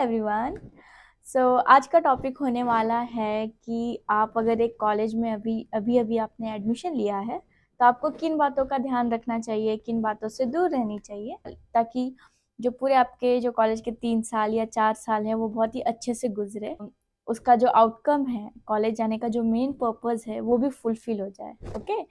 Everyone. आज का topic होने वाला है कि आप अगर एक कॉलेज में अभी अभी अभी आपने एडमिशन लिया है तो आपको किन बातों का ध्यान रखना चाहिए, किन बातों से दूर रहनी चाहिए, ताकि जो पूरे आपके जो कॉलेज के 3 साल या 4 साल है वो बहुत ही अच्छे से गुजरे। उसका जो आउटकम है, कॉलेज जाने का जो मेन पर्पस है, वो भी फुलफिल हो जाए। ओके।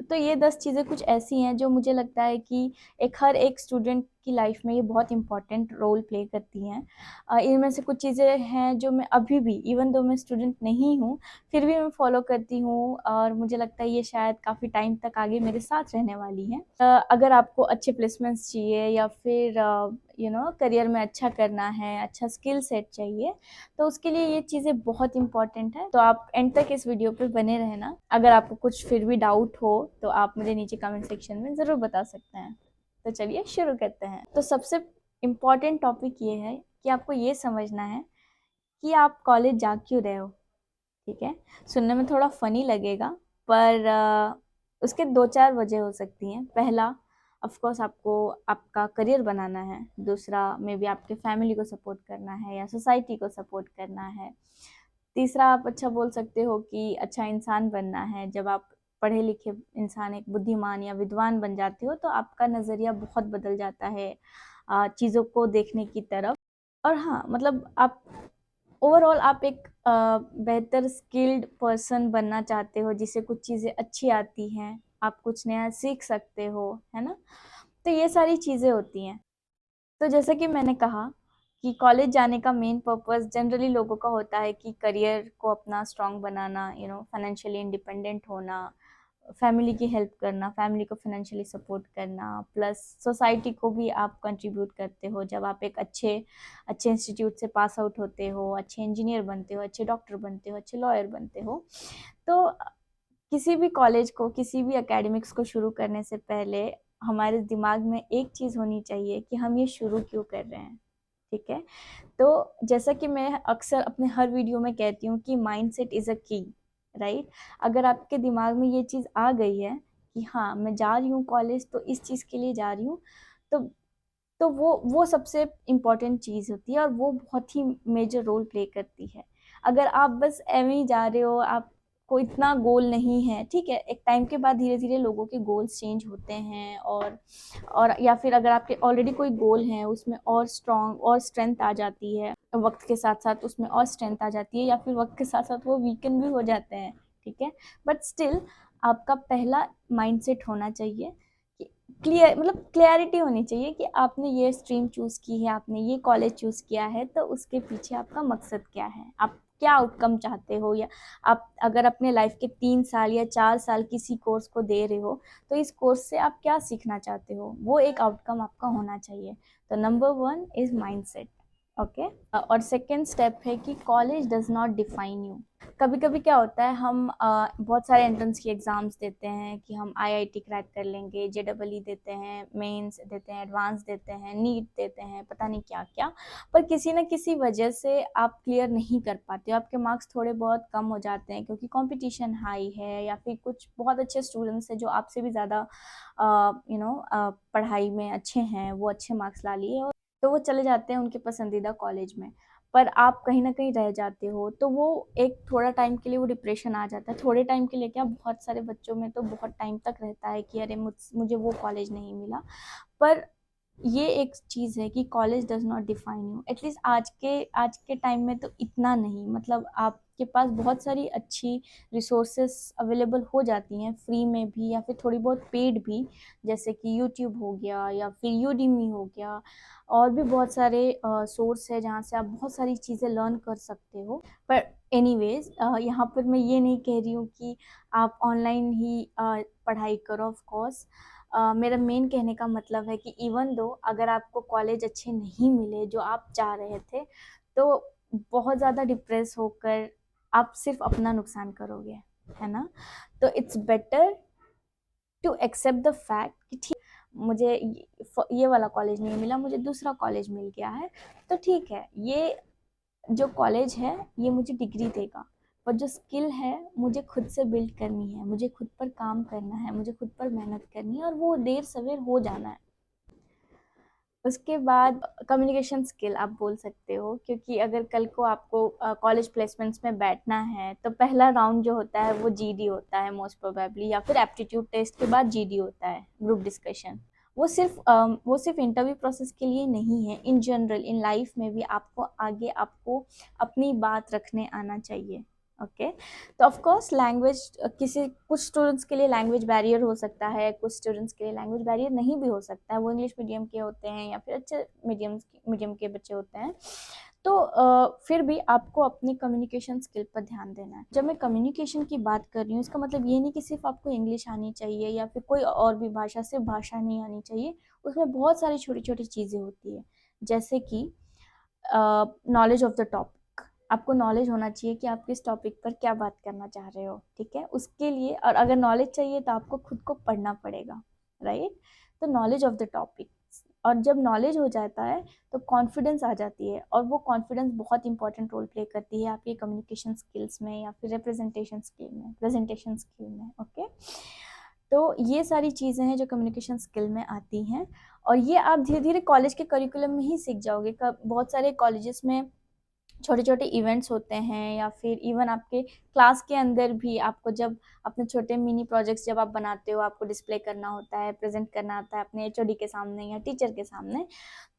तो ये 10 चीज़ें कुछ ऐसी हैं जो मुझे लगता है कि हर एक स्टूडेंट की लाइफ में ये बहुत इम्पोर्टेंट रोल प्ले करती हैं। इनमें से कुछ चीज़ें हैं जो मैं अभी भी, इवन दो मैं स्टूडेंट नहीं हूँ, फिर भी मैं फॉलो करती हूँ और मुझे लगता है ये शायद काफ़ी टाइम तक आगे मेरे साथ रहने वाली हैं। अगर आपको अच्छे प्लेसमेंट्स चाहिए या फिर करियर में अच्छा करना है, अच्छा स्किल सेट चाहिए, तो उसके लिए ये चीज़ें बहुत इंपॉर्टेंट है। तो आप एंड तक इस वीडियो पे बने रहना। अगर आपको कुछ फिर भी डाउट हो तो आप मुझे नीचे कमेंट सेक्शन में ज़रूर बता सकते हैं। तो चलिए शुरू करते हैं। तो सबसे इम्पॉर्टेंट टॉपिक ये है कि आपको ये समझना है कि आप कॉलेज जा क्यों रहे हो। ठीक है, सुनने में थोड़ा फनी लगेगा, पर उसके 2-4 वजह हो सकती हैं। पहला, ऑफ कोर्स आपको आपका करियर बनाना है। दूसरा, मे बी आपके फैमिली को सपोर्ट करना है या सोसाइटी को सपोर्ट करना है। तीसरा, आप अच्छा बोल सकते हो कि अच्छा इंसान बनना है। जब आप पढ़े लिखे इंसान, एक बुद्धिमान या विद्वान बन जाते हो तो आपका नज़रिया बहुत बदल जाता है चीज़ों को देखने की तरफ। और हाँ, मतलब आप ओवरऑल आप एक बेहतर स्किल्ड पर्सन बनना चाहते हो, जिसे कुछ चीज़ें अच्छी आती हैं, आप कुछ नया सीख सकते हो, है ना? तो ये सारी चीज़ें होती हैं। तो जैसा कि मैंने कहा कि कॉलेज जाने का मेन पर्पस जनरली लोगों का होता है कि करियर को अपना स्ट्रांग बनाना, फाइनेंशियली इंडिपेंडेंट होना, फैमिली की हेल्प करना, फैमिली को फाइनेंशियली सपोर्ट करना, प्लस सोसाइटी को भी आप कंट्रीब्यूट करते हो। जब आप एक अच्छे अच्छे इंस्टीट्यूट से पास आउट होते हो, अच्छे इंजीनियर बनते हो, अच्छे डॉक्टर बनते हो, अच्छे लॉयर बनते हो, तो किसी भी कॉलेज को, किसी भी एकेडमिक्स को शुरू करने से पहले हमारे दिमाग में एक चीज़ होनी चाहिए कि हम ये शुरू क्यों कर रहे हैं। ठीक है, तो जैसा कि मैं अक्सर अपने हर वीडियो में कहती हूँ कि माइंडसेट इज़ अ की, राइट। अगर आपके दिमाग में ये चीज़ आ गई है कि हाँ, मैं जा रही हूँ कॉलेज तो इस चीज़ के लिए जा रही हूँ, तो वो सबसे इम्पोर्टेंट चीज़ होती है और वो बहुत ही मेजर रोल प्ले करती है। अगर आप बस एवं ही जा रहे हो, आपको इतना गोल नहीं है, ठीक है, एक टाइम के बाद धीरे धीरे लोगों के गोल्स चेंज होते हैं, और या फिर अगर आपके ऑलरेडी कोई गोल है उसमें और स्ट्रॉन्ग और स्ट्रेंथ आ जाती है, वक्त के साथ साथ उसमें और स्ट्रेंथ आ जाती है, या फिर वक्त के साथ साथ वो वीकन भी हो जाते हैं। ठीक है, बट स्टिल आपका पहला माइंडसेट होना चाहिए कि क्लियर, मतलब क्लैरिटी होनी चाहिए कि आपने ये स्ट्रीम चूज़ की है, आपने ये कॉलेज चूज़ किया है, तो उसके पीछे आपका मकसद क्या है, आप क्या आउटकम चाहते हो, या आप अगर अपने लाइफ के 3 साल या 4 साल किसी कोर्स को दे रहे हो तो इस कोर्स से आप क्या सीखना चाहते हो, वो एक आउटकम आपका होना चाहिए। तो नंबर 1 इज़ माइंडसेट। ओके। और सेकेंड स्टेप है कि college does not define you. कभी कभी क्या होता है, हम बहुत सारे एंट्रेंस की एग्ज़ाम्स देते हैं कि हम आईआईटी क्रैक कर लेंगे, जेडबलई देते हैं, मेंस देते हैं, एडवांस देते हैं, नीट देते हैं, पता नहीं क्या क्या, पर किसी न किसी वजह से आप क्लियर नहीं कर पाते हो, आपके मार्क्स थोड़े बहुत कम हो जाते हैं क्योंकि कंपटीशन हाई है, या फिर कुछ बहुत अच्छे स्टूडेंट्स हैं जो आपसे भी ज़्यादा पढ़ाई में अच्छे हैं, वो अच्छे मार्क्स ला लिए, तो वो चले जाते हैं उनके पसंदीदा कॉलेज में, पर आप कहीं ना कहीं रह जाते हो, तो वो एक थोड़ा टाइम के लिए वो डिप्रेशन आ जाता है। थोड़े टाइम के लिए क्या, बहुत सारे बच्चों में तो बहुत टाइम तक रहता है कि अरे मुझे वो कॉलेज नहीं मिला। पर ये एक चीज़ है कि college does not define you, at least आज के टाइम में तो इतना नहीं, मतलब आपके पास बहुत सारी अच्छी रिसोर्सेस अवेलेबल हो जाती हैं, फ्री में भी या फिर थोड़ी बहुत पेड भी, जैसे कि यूट्यूब हो गया या फिर यूडीमी हो गया, और भी बहुत सारे सोर्स है जहाँ से आप बहुत सारी चीज़ें लर्न कर सकते हो। पर एनीवेज, यहाँ पर मैं ये नहीं कह रही हूँ कि आप ऑनलाइन ही पढ़ाई करो, ऑफ कोर्स। मेरा मेन कहने का मतलब है कि इवन दो अगर आपको कॉलेज अच्छे नहीं मिले जो आप चाह रहे थे, तो बहुत ज़्यादा डिप्रेस होकर आप सिर्फ अपना नुकसान करोगे, है ना? तो it's better to accept the fact कि ठीक, मुझे ये वाला कॉलेज नहीं मिला, मुझे दूसरा कॉलेज मिल गया है, तो ठीक है, ये जो कॉलेज है ये मुझे डिग्री देगा, पर जो स्किल है मुझे खुद से बिल्ड करनी है, मुझे खुद पर काम करना है, मुझे खुद पर मेहनत करनी है और वो देर सवेर हो जाना है। उसके बाद कम्युनिकेशन स्किल आप बोल सकते हो, क्योंकि अगर कल को आपको कॉलेज प्लेसमेंट्स में बैठना है तो पहला राउंड जो होता है वो जीडी होता है मोस्ट प्रोबेबली, या फिर एप्टीट्यूड टेस्ट के बाद जीडी होता है, ग्रुप डिस्कशन। वो सिर्फ इंटरव्यू प्रोसेस के लिए नहीं है, इन जनरल इन लाइफ में भी आपको आगे आपको अपनी बात रखने आना चाहिए। ओके तो ऑफ कोर्स लैंग्वेज किसी कुछ स्टूडेंट्स के लिए लैंग्वेज बैरियर हो सकता है, कुछ स्टूडेंट्स के लिए लैंग्वेज बैरियर नहीं भी हो सकता है, वो इंग्लिश मीडियम के होते हैं या फिर अच्छे मीडियम के बच्चे होते हैं। तो फिर भी आपको अपनी कम्युनिकेशन स्किल पर ध्यान देना है। जब मैं कम्युनिकेशन की बात कर रही हूँ इसका मतलब ये नहीं कि सिर्फ आपको इंग्लिश आनी चाहिए या फिर कोई और भी भाषा, सिर्फ भाषा नहीं आनी चाहिए। उसमें बहुत सारी छोटी छोटी चीज़ें होती है, जैसे कि नॉलेज ऑफ द टॉपिक। आपको नॉलेज होना चाहिए कि आप किस टॉपिक पर क्या बात करना चाह रहे हो, ठीक है। उसके लिए, और अगर नॉलेज चाहिए तो आपको खुद को पढ़ना पड़ेगा, राइट। तो नॉलेज ऑफ द टॉपिक, और जब नॉलेज हो जाता है तो कॉन्फिडेंस आ जाती है, और वो कॉन्फिडेंस बहुत इंपॉर्टेंट रोल प्ले करती है आपकी कम्युनिकेशन स्किल्स में या फिर प्रेजेंटेशन स्किल में। ओके तो ये सारी चीज़ें हैं जो कम्युनिकेशन स्किल में आती हैं, और ये आप धीरे धीरे कॉलेज के करिकुलम में ही सीख जाओगे। बहुत सारे कॉलेजेस में छोटे छोटे इवेंट्स होते हैं, या फिर इवन आपके क्लास के अंदर भी आपको जब अपने छोटे मिनी प्रोजेक्ट्स जब आप बनाते हो, आपको डिस्प्ले करना होता है, प्रेजेंट करना होता है अपने एचओडी के सामने या टीचर के सामने,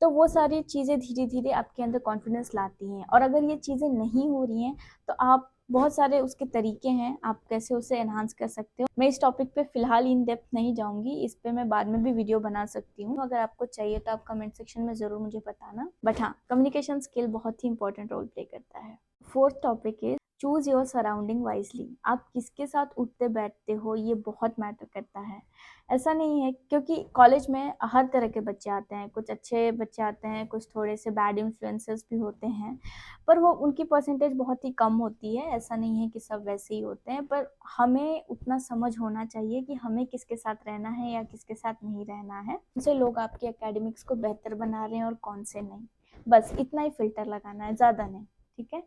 तो वो सारी चीज़ें धीरे धीरे आपके अंदर कॉन्फिडेंस लाती हैं। और अगर ये चीज़ें नहीं हो रही हैं तो आप, बहुत सारे उसके तरीके हैं आप कैसे उसे एनहांस कर सकते हो। मैं इस टॉपिक पे फिलहाल इन डेप्थ नहीं जाऊंगी, इस पे मैं बाद में भी वीडियो बना सकती हूँ। अगर आपको चाहिए तो आप कमेंट सेक्शन में ज़रूर मुझे बताना। बट हाँ, कम्युनिकेशन स्किल बहुत ही इंपॉर्टेंट रोल प्ले करता है। Fourth topic is choose your surrounding wisely. आप किसके साथ उठते बैठते हो ये बहुत मैटर करता है। ऐसा नहीं है, क्योंकि कॉलेज में हर तरह के बच्चे आते हैं, कुछ अच्छे बच्चे आते हैं, कुछ थोड़े से बैड इन्फ्लुएंसर्स भी होते हैं, पर वो उनकी परसेंटेज बहुत ही कम होती है। ऐसा नहीं है कि सब वैसे ही होते हैं, पर हमें उतना समझ होना चाहिए कि हमें किसके साथ रहना है या किसके साथ नहीं रहना है। कौन से लोग आपके एकेडमिक्स को बेहतर बना रहे हैं और कौन से नहीं, बस इतना ही फिल्टर लगाना है, ज़्यादा नहीं, ठीक है।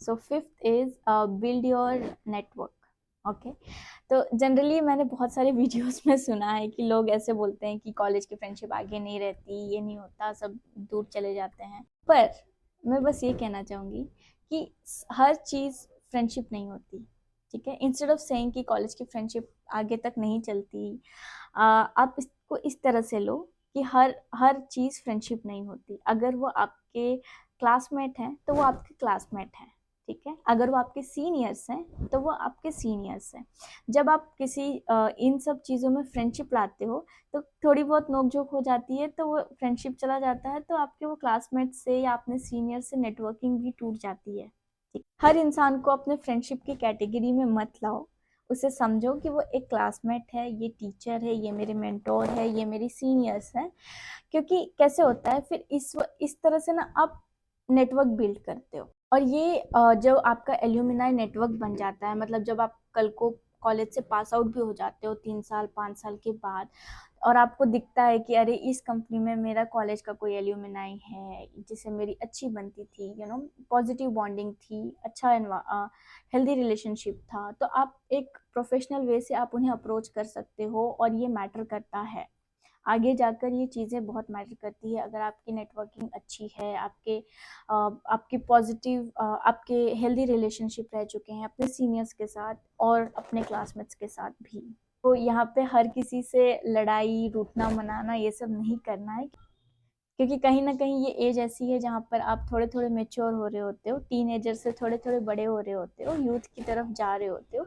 So fifth is build your network. Okay तो जनरली मैंने बहुत सारे वीडियोस में सुना है कि लोग ऐसे बोलते हैं कि कॉलेज की फ्रेंडशिप आगे नहीं रहती, ये नहीं होता, सब दूर चले जाते हैं। पर मैं बस ये कहना चाहूँगी कि हर चीज़ फ्रेंडशिप नहीं होती, ठीक है। इंस्टेड ऑफ सेइंग कि कॉलेज की फ्रेंडशिप आगे तक नहीं चलती, आप इसको इस तरह से लो कि हर हर चीज़ फ्रेंडशिप नहीं होती। अगर वो आपके क्लासमेट हैं तो वो आपके क्लासमेट हैं, ठीक है। अगर वो आपके सीनियर्स हैं तो वो आपके सीनियर्स हैं। जब आप किसी इन सब चीज़ों में फ्रेंडशिप लाते हो तो थोड़ी बहुत नोक-झोंक हो जाती है, तो वो फ्रेंडशिप चला जाता है, तो आपके वो क्लासमेट से या अपने सीनियर से नेटवर्किंग भी टूट जाती है, ठीक। हर इंसान को अपने फ्रेंडशिप की कैटेगरी में मत लाओ। उसे समझो कि वो एक क्लासमेट है, ये टीचर है, ये मेरे मेंटोर है, ये मेरी सीनियर्स हैं। क्योंकि कैसे होता है फिर इस तरह से ना आप नेटवर्क बिल्ड करते हो। और ये जो आपका एल्यूमिनाई नेटवर्क बन जाता है, मतलब जब आप कल को कॉलेज से पास आउट भी हो जाते हो 3 साल 5 साल के बाद, और आपको दिखता है कि अरे इस कंपनी में मेरा कॉलेज का कोई एल्यूमिनाई है जिससे मेरी अच्छी बनती थी, पॉजिटिव बॉन्डिंग थी, अच्छा हेल्दी रिलेशनशिप था, तो आप एक प्रोफेशनल वे से आप उन्हें अप्रोच कर सकते हो, और ये मैटर करता है। आगे जाकर ये चीज़ें बहुत मैटर करती है। अगर आपकी नेटवर्किंग अच्छी है, आपकी पॉजिटिव, आपके हेल्दी रिलेशनशिप रह चुके हैं अपने सीनियर्स के साथ और अपने क्लासमेट्स के साथ भी, तो यहाँ पे हर किसी से लड़ाई, रूठना मनाना ये सब नहीं करना है। क्योंकि कहीं ना कहीं ये एज ऐसी है जहाँ पर आप थोड़े थोड़े मेच्योर हो रहे होते हो, टीनेजर से थोड़े थोड़े बड़े हो रहे होते हो, यूथ की तरफ जा रहे होते हो।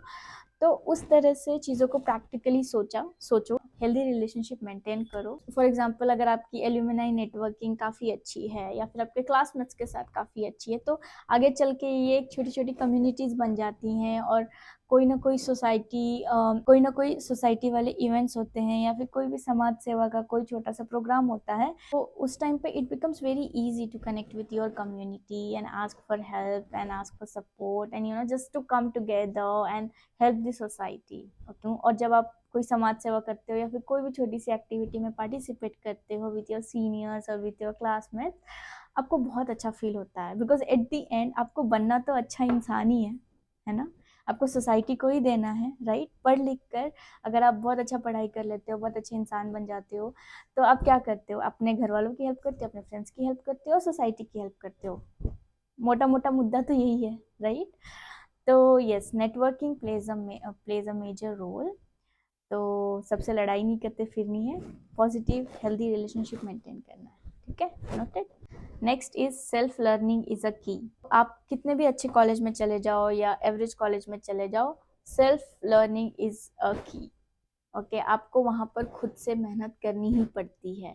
तो उस तरह से चीज़ों को प्रैक्टिकली सोचो, हेल्दी रिलेशनशिप मेंटेन करो। फॉर एग्जांपल अगर आपकी एल्यूमिनाई नेटवर्किंग काफ़ी अच्छी है या फिर आपके क्लासमेट्स के साथ काफ़ी अच्छी है, तो आगे चल के ये छोटी छोटी कम्युनिटीज़ बन जाती हैं, और कोई ना कोई सोसाइटी वाले इवेंट्स होते हैं या फिर कोई भी समाज सेवा का कोई छोटा सा प्रोग्राम होता है, तो उस टाइम पे it becomes very easy to connect with your community and ask for help and ask for support and just to come together and help the society. और जब आप कोई समाज सेवा करते हो या फिर कोई भी छोटी सी एक्टिविटी में पार्टिसिपेट करते हो विथ योर सीनियर्स और विथ योर क्लासमेट्स, आपको बहुत अच्छा फ़ील होता है, बिकॉज़ एट द एंड आपको बनना तो अच्छा इंसान ही है ना? आपको सोसाइटी को ही देना है, राइट? पढ़ लिख कर अगर आप बहुत अच्छा पढ़ाई कर लेते हो, बहुत अच्छे इंसान बन जाते हो, तो आप क्या करते हो? अपने घरवालों की हेल्प करते हो, अपने फ्रेंड्स की हेल्प करते हो और सोसाइटी की हेल्प करते हो। मोटा-मोटा मुद्दा तो यही है, राइट? तो yes, networking plays a major role. तो सबसे लड़ाई नहीं करते फिरनी है, पॉजिटिव हेल्दी रिलेशनशिप मेंटेन करना है, ठीक है, noted. Next is self learning is a की। आप कितने भी अच्छे कॉलेज में चले जाओ या एवरेज कॉलेज में चले जाओ, सेल्फ लर्निंग इज अ की। ओके, आपको वहाँ पर खुद से मेहनत करनी ही पड़ती है।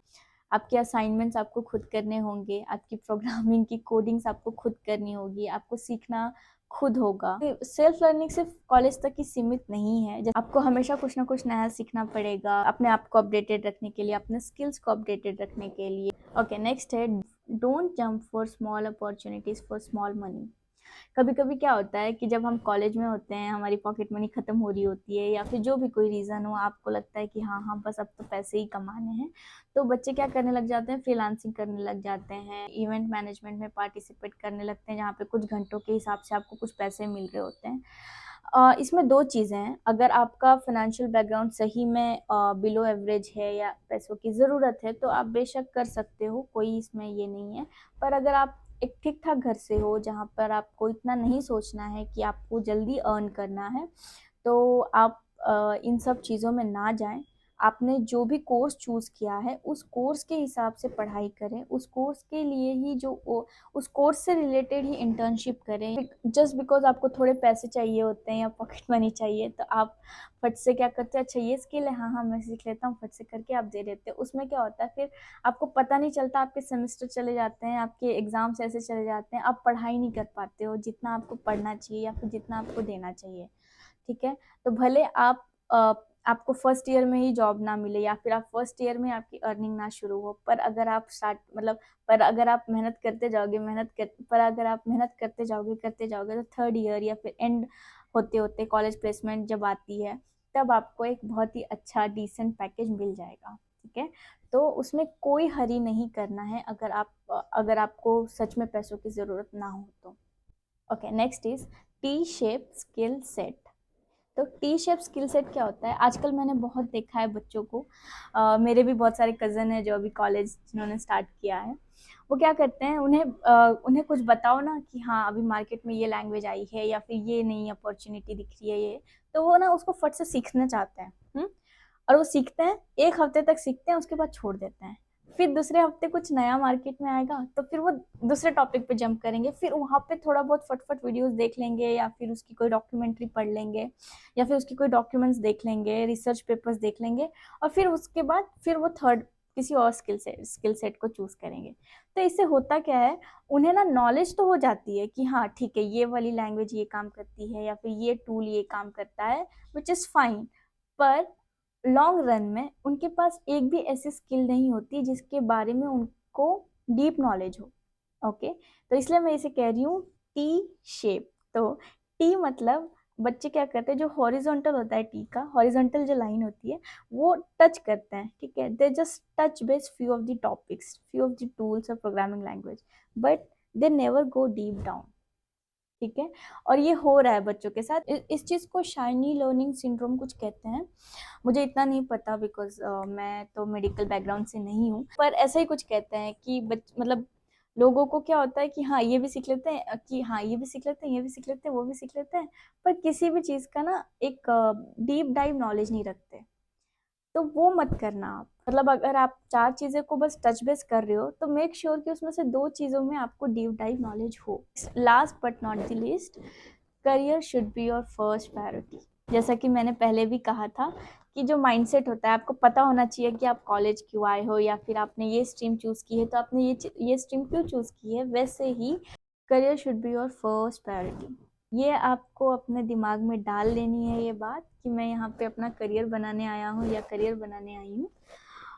आपके असाइनमेंट्स आपको खुद करने होंगे, आपकी प्रोग्रामिंग की कोडिंग्स आपको खुद करनी होगी, आपको सीखना खुद होगा। सेल्फ लर्निंग सिर्फ कॉलेज तक ही सीमित नहीं है, आपको हमेशा कुछ ना कुछ नया सीखना पड़ेगा अपने आप को अपडेटेड रखने के लिए, अपने स्किल्स को अपडेटेड रखने के लिए। ओके, नेक्स्ट है don't jump for small opportunities for small money. कभी कभी क्या होता है कि जब हम कॉलेज में होते हैं, हमारी पॉकेट मनी खत्म हो रही होती है या फिर जो भी कोई रीज़न हो, आपको लगता है कि हाँ हाँ बस अब तो पैसे ही कमाने हैं, तो बच्चे क्या करने लग जाते हैं, फ्रीलांसिंग करने लग जाते हैं, इवेंट मैनेजमेंट में पार्टिसिपेट करने लगते हैं, जहाँ पे कुछ घंटों के हिसाब से आपको कुछ पैसे मिल रहे होते हैं। इसमें दो चीज़ें हैं, अगर आपका फाइनेंशियल बैकग्राउंड सही में बिलो एवरेज है या पैसों की ज़रूरत है तो आप बेशक कर सकते हो, कोई इसमें ये नहीं है। पर अगर आप एक ठीक ठाक घर से हो, जहाँ पर आपको इतना नहीं सोचना है कि आपको जल्दी अर्न करना है, तो आप इन सब चीज़ों में ना जाएं। आपने जो भी कोर्स चूज़ किया है उस कोर्स के हिसाब से पढ़ाई करें, उस कोर्स के लिए ही उस कोर्स से रिलेटेड ही इंटर्नशिप करें। जस्ट बिकॉज आपको थोड़े पैसे चाहिए होते हैं या पॉकेट मनी चाहिए, तो आप फट से क्या करते हैं, अच्छा ये स्किल है, हाँ हाँ मैं सीख लेता हूँ, फट से करके आप दे देते हो। उसमें क्या होता है, फिर आपको पता नहीं चलता, आपके सेमेस्टर चले जाते हैं, आपके एग्जाम्स ऐसे चले जाते हैं, आप पढ़ाई नहीं कर पाते हो जितना आपको पढ़ना चाहिए या फिर जितना आपको देना चाहिए, ठीक है। तो भले आपको फर्स्ट ईयर में ही जॉब ना मिले या फिर आप फर्स्ट ईयर में आपकी अर्निंग ना शुरू हो, पर अगर आप पर अगर आप मेहनत करते जाओगे, करते जाओगे तो थर्ड ईयर या फिर एंड होते होते कॉलेज प्लेसमेंट जब आती है, तब आपको एक बहुत ही अच्छा डिसेंट पैकेज मिल जाएगा, ठीक है। तो उसमें कोई हरी नहीं करना है, अगर आपको सच में पैसों की ज़रूरत ना हो तो। Okay, next is T shape skill set. तो टी शेप स्किल सेट क्या होता है, आजकल मैंने बहुत देखा है बच्चों को, मेरे भी बहुत सारे कज़न हैं जो अभी कॉलेज जिन्होंने स्टार्ट किया है, वो क्या करते हैं, उन्हें कुछ बताओ ना कि हाँ अभी मार्केट में ये लैंग्वेज आई है या फिर ये नई अपॉर्चुनिटी दिख रही है, ये तो वो ना उसको फट से सीखना चाहते हैं। और वो सीखते हैं, एक हफ्ते तक सीखते हैं, उसके बाद छोड़ देते हैं। फिर दूसरे हफ्ते कुछ नया मार्केट में आएगा तो फिर वो दूसरे टॉपिक पे जंप करेंगे, फिर वहाँ पे थोड़ा बहुत फटफट वीडियोस देख लेंगे या फिर उसकी कोई डॉक्यूमेंट्री पढ़ लेंगे या फिर उसकी कोई डॉक्यूमेंट्स देख लेंगे, रिसर्च पेपर्स देख लेंगे, और फिर उसके बाद फिर वो थर्ड किसी और स्किल सेट को चूज करेंगे। तो इससे होता क्या है, उन्हें ना नॉलेज तो हो जाती है कि हाँ ठीक है ये वाली लैंग्वेज ये काम करती है या फिर ये टूल ये काम करता है, विच इज़ फाइन। पर लॉन्ग रन में उनके पास एक भी ऐसी स्किल नहीं होती जिसके बारे में उनको डीप नॉलेज हो। ओके, तो इसलिए मैं इसे कह रही हूँ टी शेप। तो टी मतलब बच्चे क्या करते हैं, जो हॉरिजॉन्टल होता है, टी का हॉरिजॉन्टल जो लाइन होती है वो टच करते हैं, ठीक है, they just touch base few of the topics, few of the tools of programming language, but they never go deep down, ठीक है। और ये हो रहा है बच्चों के साथ, इस चीज़ को शाइनी लर्निंग सिंड्रोम कुछ कहते हैं, मुझे इतना नहीं पता बिकॉज मैं तो मेडिकल बैकग्राउंड से नहीं हूँ, पर ऐसा ही कुछ कहते हैं कि मतलब लोगों को क्या होता है कि हाँ ये भी सीख लेते हैं, कि हाँ ये भी सीख लेते हैं, ये भी सीख लेते हैं, वो भी सीख लेते हैं, पर किसी भी चीज़ का ना एक डीप डाइव नॉलेज नहीं रखते। तो वो मत करना आप, मतलब अगर आप चार चीज़ें को बस टच बेस कर रहे हो तो मेक श्योर कि उसमें से दो चीज़ों में आपको डीप डाइव नॉलेज हो। Last but not the least, career should be your first priority. जैसा कि मैंने पहले भी कहा था कि जो माइंडसेट होता है, आपको पता होना चाहिए कि आप कॉलेज क्यों आए हो या फिर आपने ये स्ट्रीम चूज़ की है तो आपने ये स्ट्रीम क्यों चूज़ की है, वैसे ही career should be your first priority. ये आपको अपने दिमाग में डाल लेनी है ये बात कि मैं यहाँ पे अपना करियर बनाने आया हूँ या करियर बनाने आई हूँ,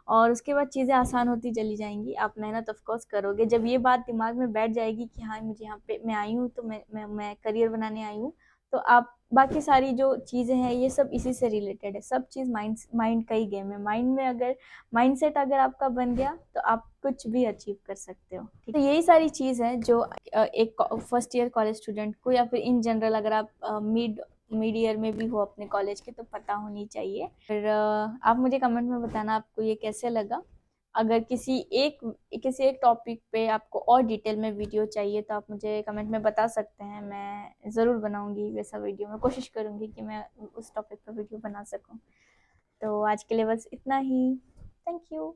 और उसके बाद चीज़ें आसान होती चली जाएंगी, आप मेहनत ऑफ कोर्स करोगे। जब ये बात दिमाग में बैठ जाएगी कि हाँ मुझे यहाँ पे मैं आई हूँ तो मैं करियर बनाने आई हूँ, तो आप बाकी सारी जो चीज़ें हैं ये सब इसी से रिलेटेड है। सब चीज़ माइंड माइंड का ही गेम है। माइंड में अगर माइंडसेट अगर आपका बन गया तो आप कुछ भी अचीव कर सकते हो। ठीक है? तो यही सारी चीज़ है जो एक फर्स्ट ईयर कॉलेज स्टूडेंट को या फिर इन जनरल अगर आप मिड ईयर में भी हो अपने कॉलेज के तो पता होनी चाहिए। फिर आप मुझे कमेंट में बताना आपको ये कैसे लगा। अगर किसी एक टॉपिक पे आपको और डिटेल में वीडियो चाहिए तो आप मुझे कमेंट में बता सकते हैं। मैं ज़रूर बनाऊंगी वैसा वीडियो। मैं कोशिश करूंगी कि मैं उस टॉपिक पर वीडियो बना सकूं। तो आज के लिए बस इतना ही। Thank you.